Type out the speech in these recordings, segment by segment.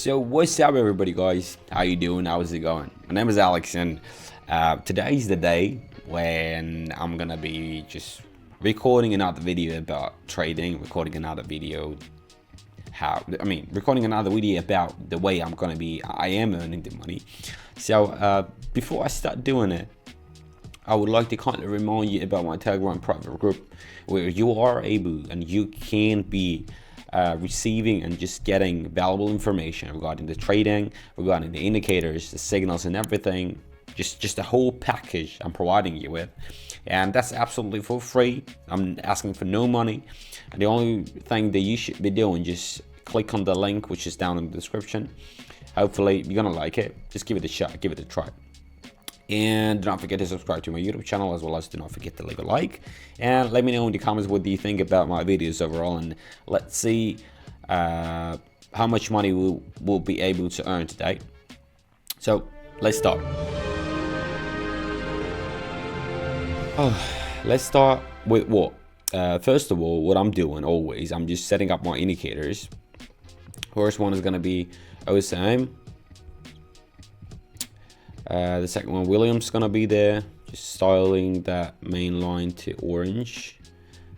So what's up everybody guys, how you doing, how's it going? My name is Alex and today's the day when I'm gonna be just recording another video about trading, recording another video about the way I am earning the money. So before I start doing it, I would like to kindly remind you about my Telegram private group, where you are able and you can be receiving and just getting valuable information regarding the trading, regarding the indicators, the signals and everything, just the whole package I'm providing you with. And that's absolutely for free. I'm asking for no money, and the only thing that you should be doing, just click on the link which is down in the description. Hopefully you're gonna like it. Just give it a shot, give it a try. And do not forget to subscribe to my YouTube channel, as well as do not forget to leave a like. And let me know in the comments what do you think about my videos overall. And let's see how much money we'll be able to earn today. So let's start. Let's start with what? First of all, what I'm doing always, I'm just setting up my indicators. First one is going to be OSM. The second one, Williams, gonna be there. Just styling that main line to orange,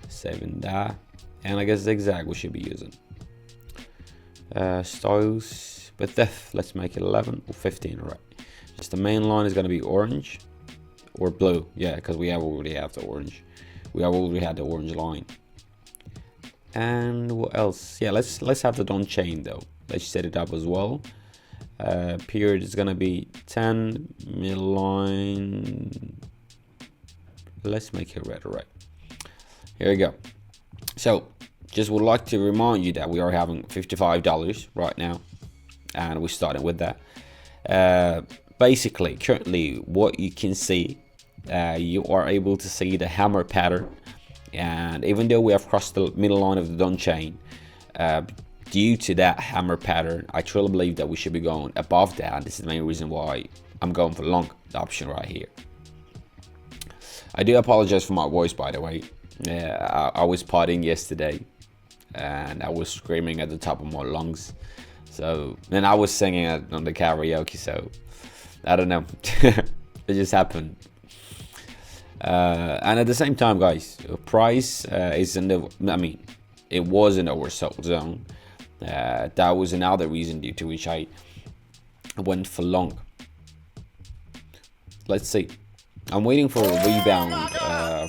saving that, and I guess zigzag we should be using. Styles, but let's make it 11 or 15, right? Just the main line is gonna be orange or blue, yeah, because we already have the orange. We have already had the orange line. And what else? Yeah, let's have the on chain though. Let's set it up as well. Period is gonna be 10, middle line, let's make it red. Right, here we go. So just would like to remind you that we are having $55 right now, and we're starting with that. Basically currently what you can see, you are able to see the hammer pattern, and even though we have crossed the middle line of the done chain, due to that hammer pattern, I truly believe that we should be going above that, and this is the main reason why I'm going for long, the option right here. I do apologize for my voice, by the way. I was partying yesterday and I was screaming at the top of my lungs, so then I was singing on the karaoke, so I don't know. It just happened. And at the same time, guys, price is in the, it was in oversold zone. That was another reason due to which I went for long. Let's see. I'm waiting for a rebound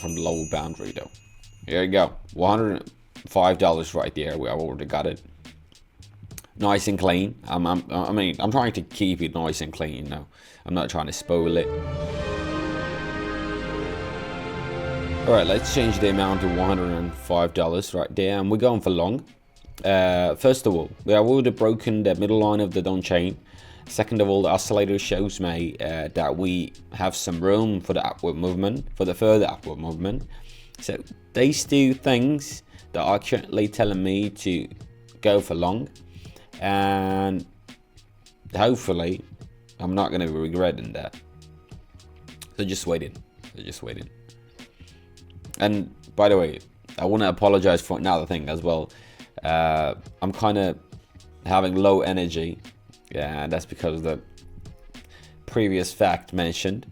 from the lower boundary though. Here we go. $105 right there. We have already got it. Nice and clean. I'm trying to keep it nice and clean, you know. I'm not trying to spoil it. Alright, let's change the amount to $105 right there, and we're going for long. First of all, we have already broken the middle line of the down chain. Second of all, the oscillator shows me that we have some room for the upward movement, for the further upward movement. So these two things that are currently telling me to go for long, and hopefully I'm not going to be regretting that. So just waiting. And by the way, I want to apologize for another thing as well. I'm kind of having low energy, yeah, that's because of the previous fact mentioned,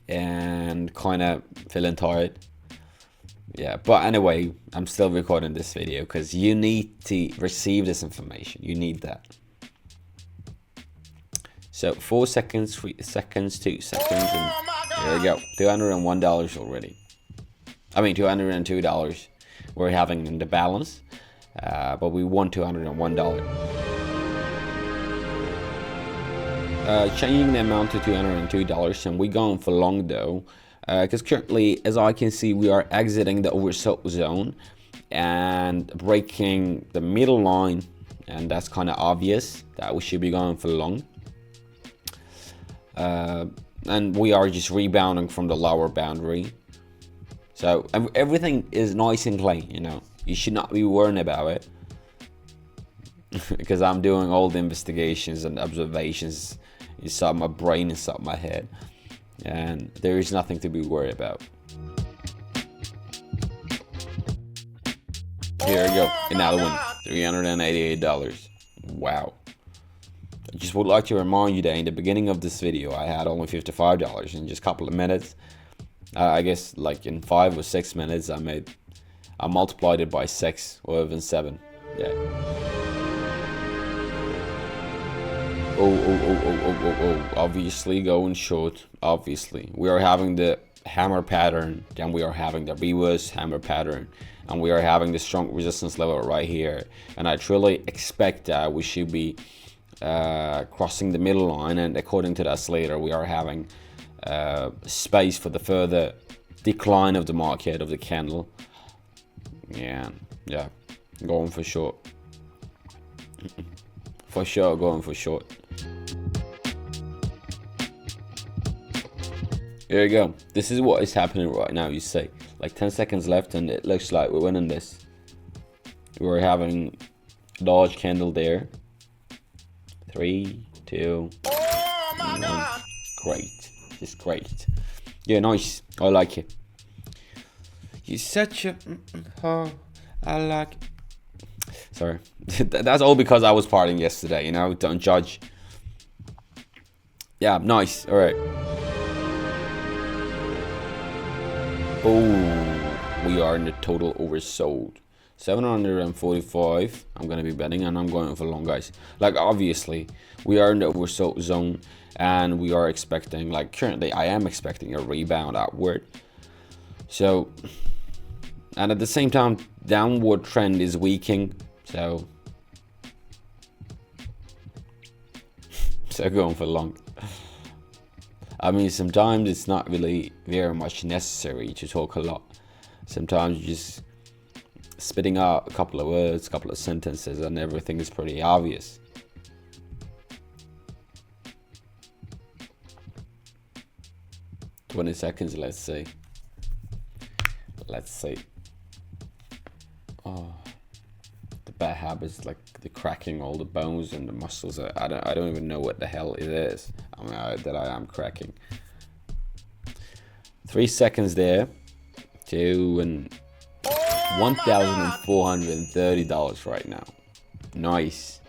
and kind of feeling tired. Yeah, but anyway, I'm still recording this video because you need to receive this information. You need that. So 4 seconds, 3 seconds, 2 seconds, and there we go. $201 already. $202 we're having in the balance, but we won $201. Changing the amount to $202, and we're going for long though, because currently, as I can see, we are exiting the oversold zone and breaking the middle line, and that's kind of obvious that we should be going for long. And we are just rebounding from the lower boundary. So everything is nice and clean, you know. You should not be worrying about it, because I'm doing all the investigations and observations inside my brain, inside my head, and there is nothing to be worried about. Here we go, another one, $388. Wow. I just would like to remind you that in the beginning of this video, I had only $55 in just a couple of minutes. I guess like in 5 or 6 minutes, I multiplied it by 6 or even 7. Yeah. Oh. Obviously going short. Obviously. We are having the hammer pattern. Then we are having the reverse hammer pattern. And we are having the strong resistance level right here. And I truly expect that we should be crossing the middle line. And according to that Slater, we are having space for the further decline of the market, of the candle. Yeah, going for short. For sure, going for short. Here you go. This is what is happening right now. You see, like 10 seconds left, and it looks like we're winning this. We're having a large candle there. 3, 2, 1. Great, just great. Yeah, nice. I like it. You're such a. I like it. Sorry. That's all because I was partying yesterday, you know? Don't judge. Yeah, nice. Alright. Oh, we are in the total oversold. 745. I'm going to be betting and I'm going for long, guys. Like, obviously, we are in the oversold zone and we are expecting, like, currently, I am expecting a rebound upward. So, and at the same time, downward trend is weakening. So going for long. I mean, sometimes it's not really very much necessary to talk a lot. Sometimes you just spitting out a couple of words, a couple of sentences, and everything is pretty obvious. "20 seconds, let's say. Oh, the bad habits, like the cracking all the bones and the muscles. I don't even know what the hell it is. I mean, that I am cracking. 3 seconds there. 2 and $1,430 right now. Nice.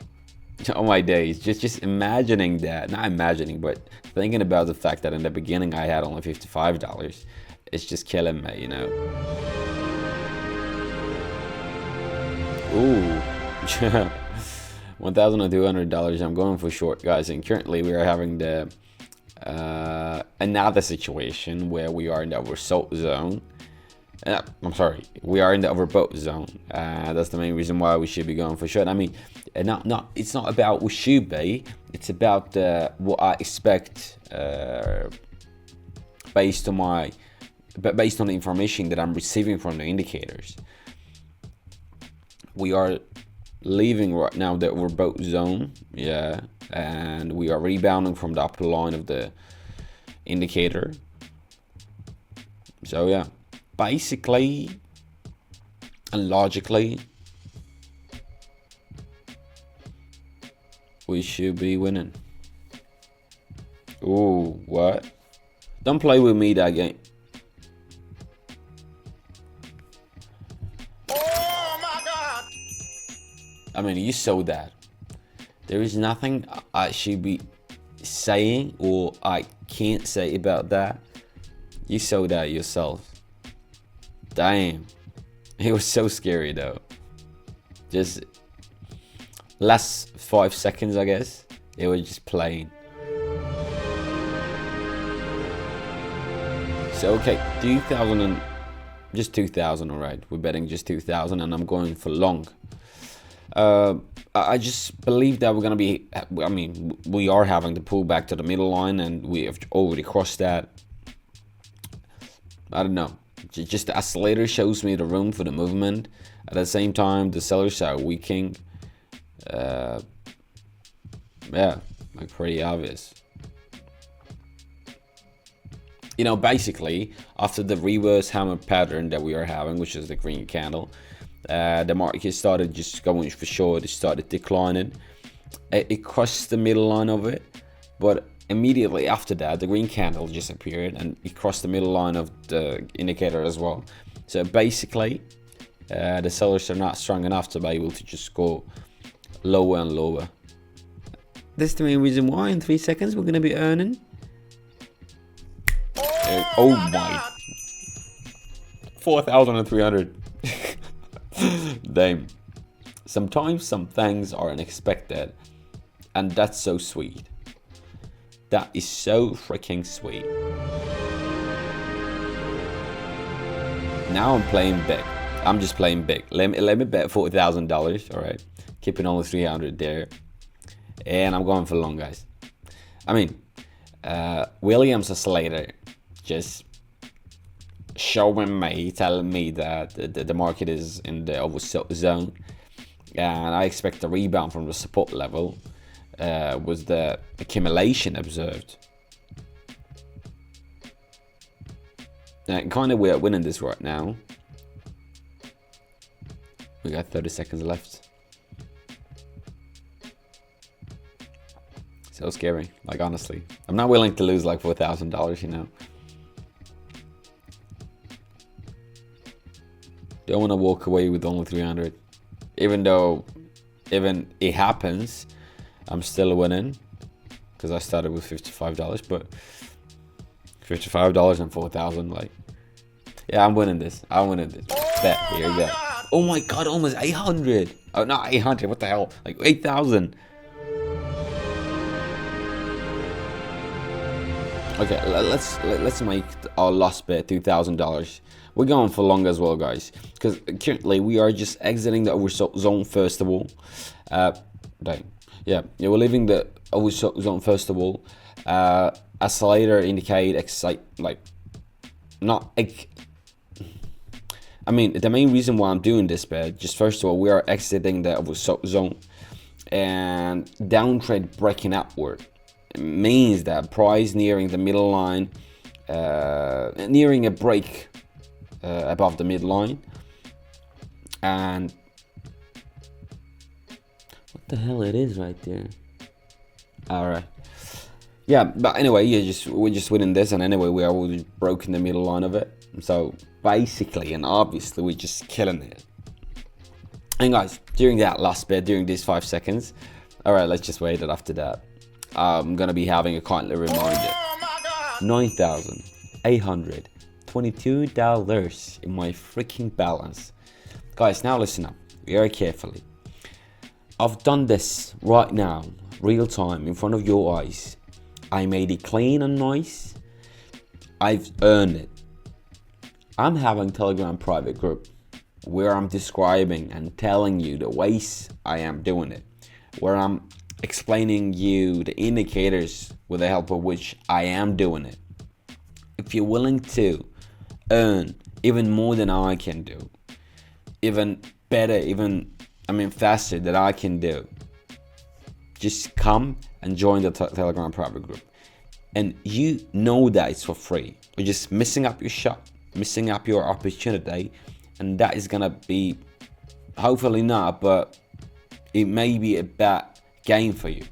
Oh my days. Just imagining that. Not imagining, but thinking about the fact that in the beginning I had only $55. It's just killing me, you know. Ooh. $1,200. I'm going for short, guys. And currently we are having the another situation where we are in the oversold zone. I'm sorry, we are in the overbought zone. That's the main reason why we should be going for short. I mean, it's not about we should be. It's about what I expect based on the information that I'm receiving from the indicators. We are leaving right now the overbought zone, yeah, and we are rebounding from the upper line of the indicator. So yeah, basically and logically, we should be winning. Ooh, what? Don't play with me that game. I mean, you saw that. There is nothing I should be saying or I can't say about that. You saw that yourself. Damn. It was so scary though. Just last 5 seconds, I guess. It was just playing. So okay, 2,000 just 2,000, alright. We're betting just 2,000 and I'm going for long. I just believe that we're going to be, I mean, we are having to pull back to the middle line and we have already crossed that. I don't know. Just the oscillator shows me the room for the movement. At the same time, the sellers are weakening. Yeah, like pretty obvious. You know, basically, after the reverse hammer pattern that we are having, which is the green candle, the market started just going for short. It started declining. It crossed the middle line of it, but immediately after that, the green candle just appeared and it crossed the middle line of the indicator as well. So basically, the sellers are not strong enough to be able to just go lower and lower. That's the main reason why in 3 seconds we're gonna be earning. Oh my. 4,300. Damn. Sometimes some things are unexpected, and that's so sweet. That is so freaking sweet. Now I'm playing big. I'm just playing big. Let me bet $40,000. All right, keeping only 300 there, and I'm going for long, guys. I mean, Williams or Slater just showing me, telling me that the market is in the oversold zone, and I expect a rebound from the support level. Was the accumulation observed? And kind of we're winning this right now. We got 30 seconds left. So scary, like honestly. I'm not willing to lose like $4,000, you know. Don't want to walk away with only 300. Even though, even it happens, I'm still winning. Because I started with $55, but $55 and 4,000, like. Yeah, I'm winning this. I'm winning this. Bet, here we go. Oh my god, almost 800. Oh, not 800, what the hell? Like 8,000. Okay, let's make our last bet $2,000. We're going for long as well, guys, because currently we are just exiting the oversold zone first of all. Yeah, we're leaving the oversold zone first of all. As later indicate, I mean, the main reason why I'm doing this bet, just first of all, we are exiting the oversold zone, and downtrend breaking upward. It means that price nearing the middle line, nearing a break above the midline, and what the hell it is right there. All right, yeah, but anyway, we're just winning this, and anyway, we are already broken the middle line of it. So basically and obviously, we're just killing it. And guys, during that last bit, during these 5 seconds, all right, let's just wait it after that. I'm gonna be having a kindly reminder. $9,822 in my freaking balance. Guys, now listen up very carefully. I've done this right now, real time, in front of your eyes. I made it clean and nice. I've earned it. I'm having a Telegram private group where I'm describing and telling you the ways I am doing it, where I'm explaining you the indicators with the help of which I am doing it. If you're willing to earn even more than I can do, even better, faster than I can do, just come and join the Telegram private group. And you know that it's for free. You're just missing up your shot, missing up your opportunity, and that is gonna be, hopefully not, but it may be a bad game for you.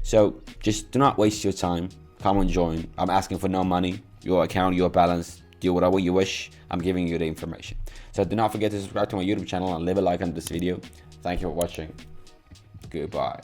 So just do not waste your time. Come and join. I'm asking for no money. Your account, your balance, do whatever you wish. I'm giving you the information. So do not forget to subscribe to my YouTube channel and leave a like on this video. Thank you for watching. Goodbye.